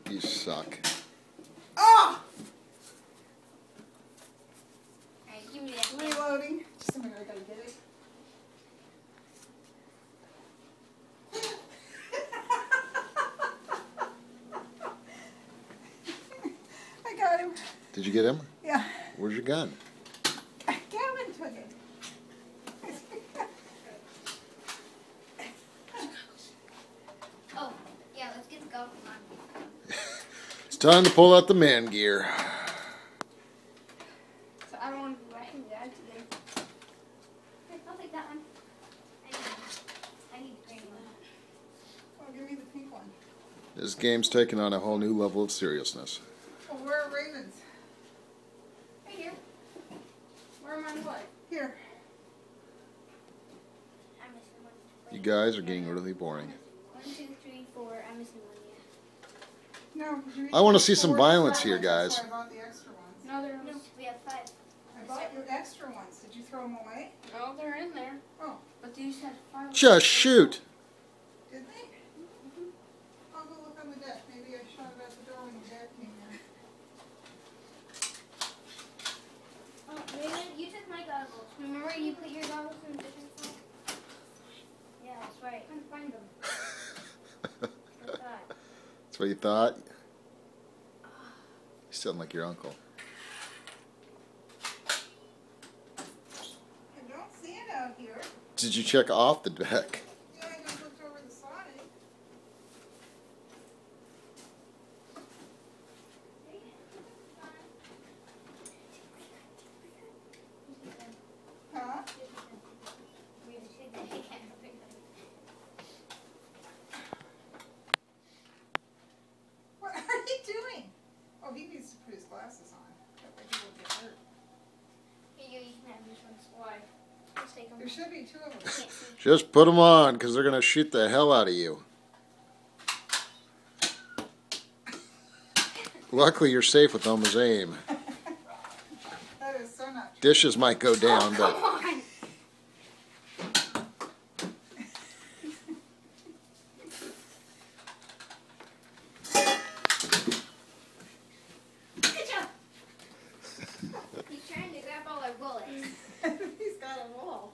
You suck. Oh! Alright, give me that. Reloading. Just a minute, I gotta get it. I got him. Did you get him? Yeah. Where's your gun? Gavin took it. Oh, yeah, let's get the goggles on. It's time to pull out the man gear. So I don't want to be whacking the ads again. Here, I'll take that one. I need the green one. Oh, give me the pink one. This game's taken on a whole new level of seriousness. Oh, where are Ravens? Right here. Where am I what? Here. I'm missing one. You guys are getting really boring. 1, 2, 3, 4. I'm missing one, yeah. No, you I wanna see some four violence here, silence, guys. so I bought the extra ones. No, we have 5. I bought your extra ones. Did you throw them away? No, they're in there. Oh, But these had 5. Just shoot. did they? I'll go look on the deck. Maybe I shot it at the door when the dad came in. Oh, Raymond, you took my goggles. Remember you put your goggles in a different spot? Yeah, that's right. I couldn't find them. I thought. That's what you thought? You sound like your uncle. I don't see it out here. Did you check off the deck? Yeah, I just looked over the side. Huh? What are you doing? Oh, he needs to put his glasses on. That way he won't get hurt. Here you can have this one. Why? Let's take them. There should be 2 of them. Can't see. Just put them on, because they're going to shoot the hell out of you. Luckily, you're safe with Oma's aim. That is so not true. Dishes might go down, but Come on. Good job. He's trying to grab all our bullets. He's got a wall.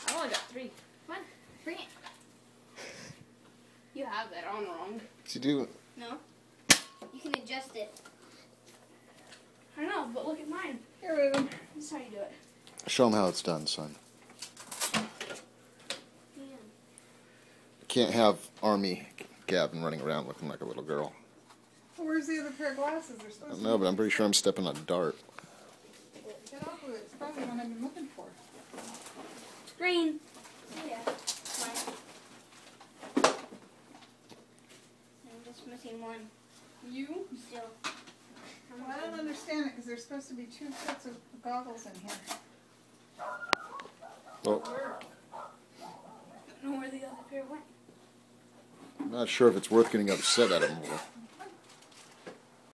I only got 3. Come on, bring it. You have that on wrong. what's he do? No? You can adjust it. I know, but look at mine. Here, Raven. This is how you do it. Show him how it's done, son. Man. You can't have Army Gavin running around looking like a little girl. Well, where's the other pair of glasses? They're I supposed don't to know, but I'm pretty sure I'm stepping on a dart. Get off of it. It's probably the one I've been looking for. Green. Yeah. Mine. I'm just missing one. You? Still. Well, I don't understand it because there's supposed to be 2 sets of goggles in here. Well, I don't know where the other pair went. I'm not sure if it's worth getting upset at him over.